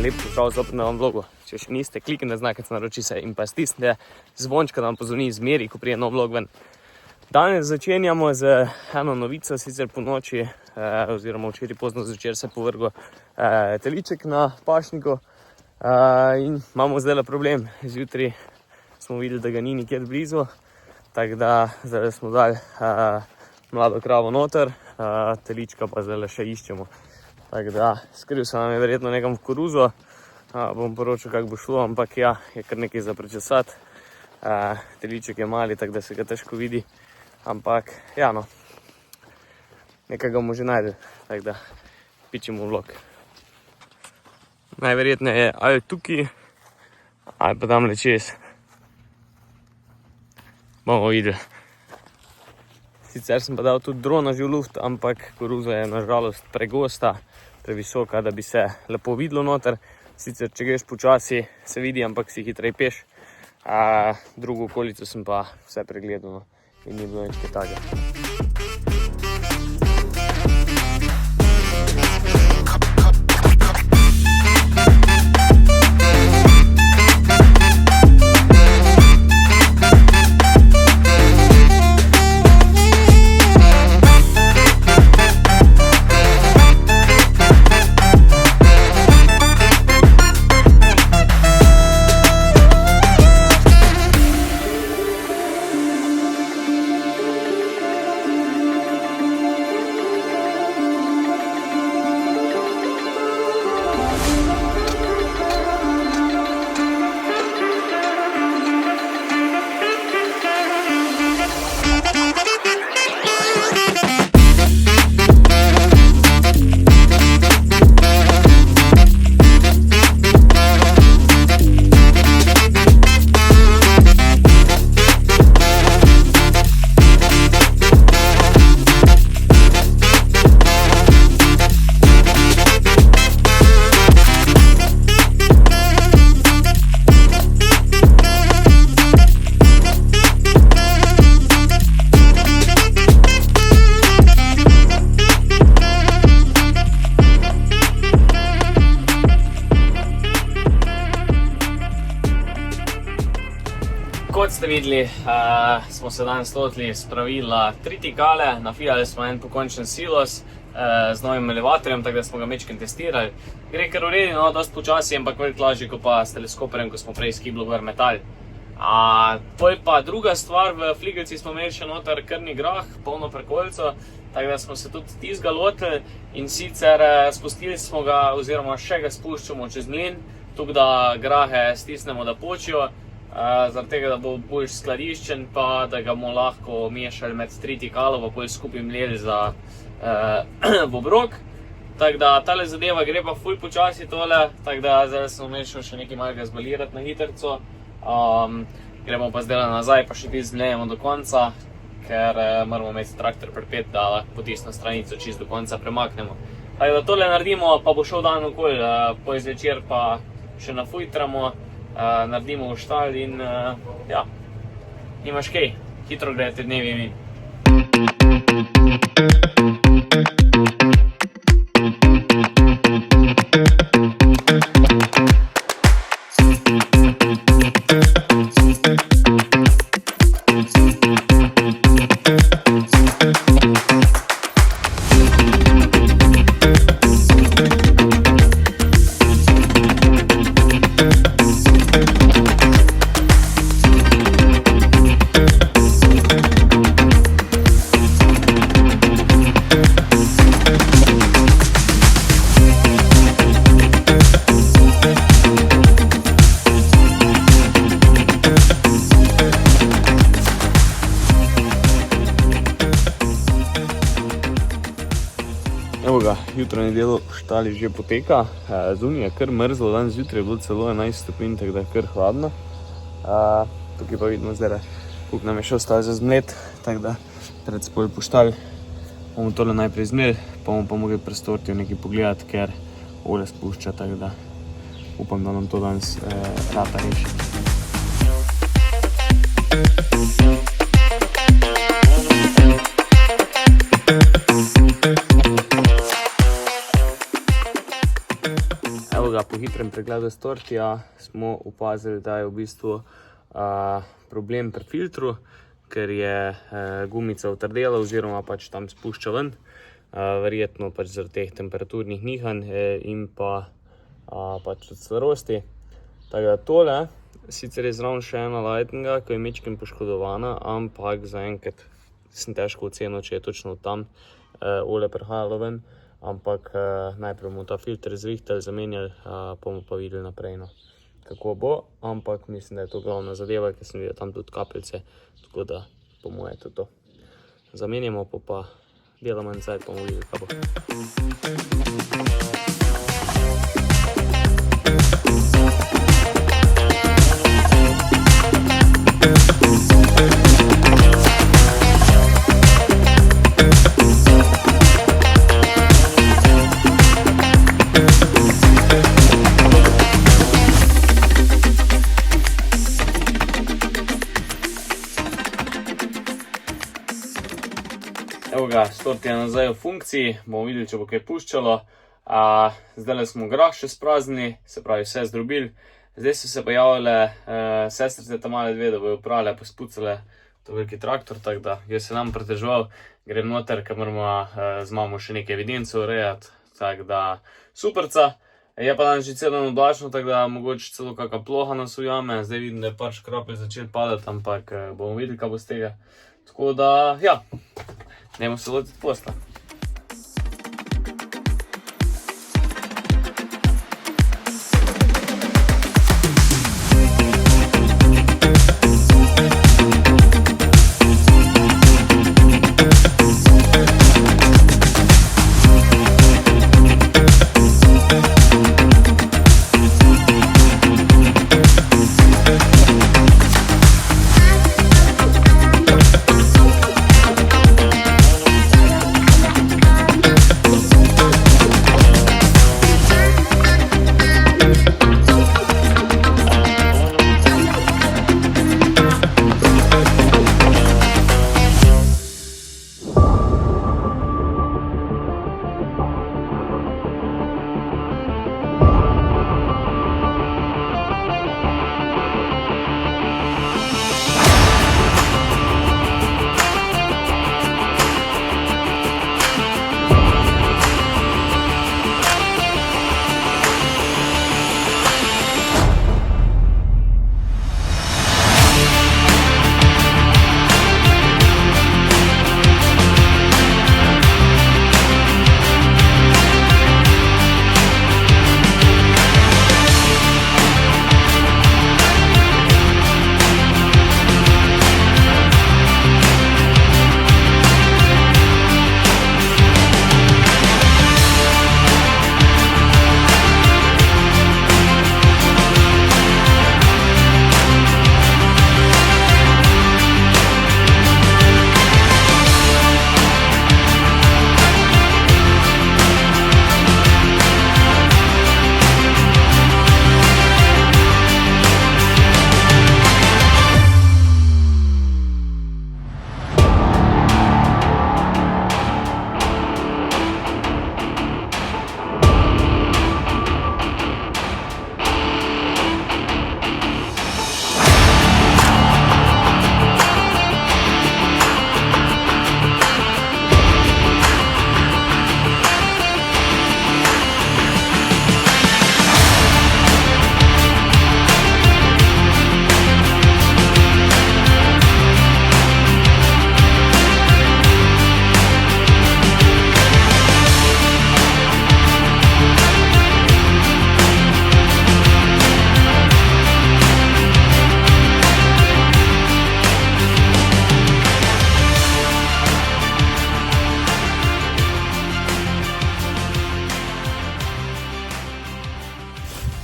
Lep pozdrav zopet na novem vlogu. Če še niste, kliknite znakec naroči se in pa stisnite zvončka, da vam pozvoni zmeri, ko prije nov vlog ven. Danes začenjamo z eno novico, sicer po noči, oziroma včeraj pozno zvečer se povrgo teliček na pašniku in imamo zdaj problem. Zjutraj smo videli, da ga ni nikjer blizu, tako da zdaj smo dali mlado kravo noter, telička pa zdaj še iščemo. Tako da, skril se nam je verjetno nekam v koruzo, bom poročal, kako bo šlo, ampak ja, je kar nekaj za prečesati. Teliček je mali, tako da se ga težko vidi, ampak ja no, nekaj ga bomo že najdel, tako da pičemo vlog. Najverjetneje je ali tukaj, ali pa tamle čez. Bomo videli. Sicer sem pa dal tudi drona že v luft, ampak koruza je nažalost pregosta, previsoka, da bi se lepo videlo noter. Sicer, če greš počasi, se vidi, ampak si hitrej peš. Drugo okolico sem pa vse pregledal in ni bilo nič kaj takega. Kot ste videli, smo se danes lotili spravila tritikale, nafijali smo en pokončen silos z novim elevatorjem, tako da smo ga mečken testirali. Gre kar v redu, no, dosti počasi, ampak veliko lažje kot pa s teleskoperjem, ko smo prej skiblo gor metal. Poj pa druga stvar, v fligelci smo imeli še noter krni grah, polno prekoljco, tako da smo se tudi tizga lotili in sicer spustili smo ga, oziroma še ga spuščamo čez mlin, tako da grahe stisnemo, da počijo. Zaradi tega, da bo bolj skladiščen, pa da ga bomo lahko mešali med tritikalo, pa bolj skupaj mleli za v obrok. Tako da tale zadeva gre pa ful počasi tole, tako da zdaj smo imeli še nekaj malega zbalirati na hitrco. Gremo pa zdaj nazaj, pa še ti zmlejemo do konca, ker moramo imeti traktor pripet, da lahko potisno stranico čist do konca premaknemo. Tako da tole naredimo, pa bo šel dan okoli, po izvečer pa še nafujtramo. Naredimo v štal in ja, nimaš kaj, hitro gre te dnevi min. Evo ga, jutranji del v štali že poteka. Zunaj je kar mrzlo, danes zjutraj je bilo celo 11 stopinj, tako da je kar hladno. Tukaj pa vidimo zdaj, koliko nam je še ostalo za zmlet, tako da pred spoj po štali bomo tole najprej zmleli, pa bomo pa mogli prestoriti v nekaj pogledati, ker olje spušča, tako da upam, da nam to danes rata reši. Evo ga, po hitrem pregledu stortija smo opazili, da je v bistvu problem pri filtru, ker je gumica utrdela oziroma pač tam spušča ven, verjetno pač zaradi teh temperaturnih nihanj in pa pač od starosti. Tako da tole, sicer je zraven še ena Lightninga, ki je mečkem poškodovana, ampak zaenkrat sem težko ocenil, če je točno tam olje prihajalo ven, ampak najprej bomo ta filter zrihtali, zamenjali, pa bomo pa videli naprej, no, kako bo, ampak mislim, da je to glavna zadeva, ker sem videl tam tudi kapljice, tako da po moje to to. Zamenjamo pa delamo nazaj, pa bomo videli, kaj bo. Evo ga, stort je nazaj v funkciji, bomo videli, če bo kaj puščalo. Zdaj smo grah še spraznili, se pravi vse zdrobili. Zdaj so se pa javile sestrice ta male dve, da bojo prale, pa spucale to veliki traktor, tako da jaz se nam preteževal, grem noter, ker moramo z mamo še nekaj evidenco urejati, tako da superca. Je pa danes že celo oblačno, tako da mogoče celo kakšna ploha nas ujame. Zdaj vidim, da je par škrapelj začel padati, ampak bomo videli, kaj bo z tega. Tako da, ja, dajmo se lotiti posla.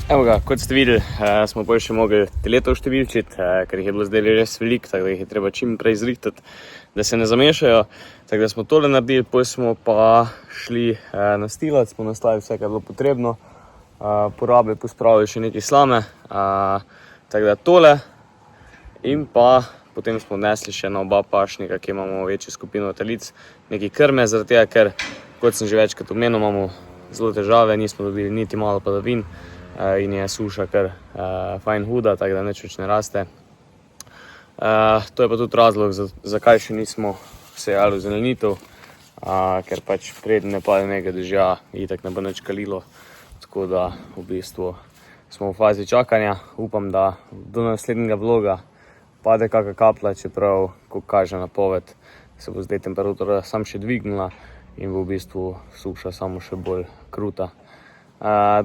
Evo ga, kot ste videli, smo pa še mogli teleto številčiti, ker jih je bilo zdaj res veliko, tako da jih je treba čim prej zrihtati, da se ne zamešajo. Tako da smo tole naredili, potem smo pa šli na stilac, smo nastavili vse, kar je bilo potrebno, porabili, pospravili še nekaj slame, tako da tole in pa potem smo odnesli še na oba pašnika, ki imamo večjo skupino telic, nekaj krme, zaradi tega, ker, kot sem že večkrat omenil, imamo zelo težave, nismo dobili niti malo padavin, in je suša kar fajn huda, tako da nič več ne raste. To je pa tudi razlog, zakaj še nismo sejali v zelenitev, ker pač preden ne pade nekaj dežja, itak ne bo nič kalilo, tako da v bistvu smo v fazi čakanja. Upam, da do naslednjega vloga pade kakšna kaplja, čeprav, ko kaže napoved, se bo zdaj temperatura samo še dvignila in bo v bistvu suša samo še bolj kruta.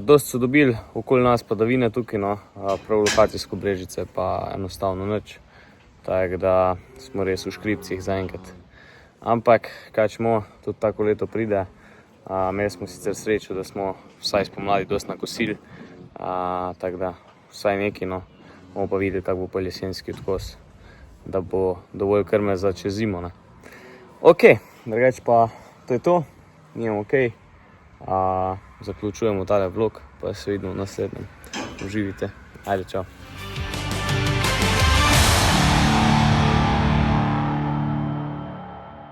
Dost so dobili okoli nas padavine tukaj, no, prav lokacijsko Brežice pa enostavno nič, tako da smo res v škripcih zaenkrat. Ampak, kaj čemo, tudi tako leto pride. Imeli smo sicer srečo, da smo vsaj spomladi dost nakosili, tako da vsaj nekaj, no, bomo pa videli, kako bo pa jesenski odkos, da bo dovolj krme za čez zimo, ne. Ok, drugače pa to je to, nimam ok. Zaključujemo tale vlog, pa se vidimo v naslednjem. Uživite. Ajde, čau.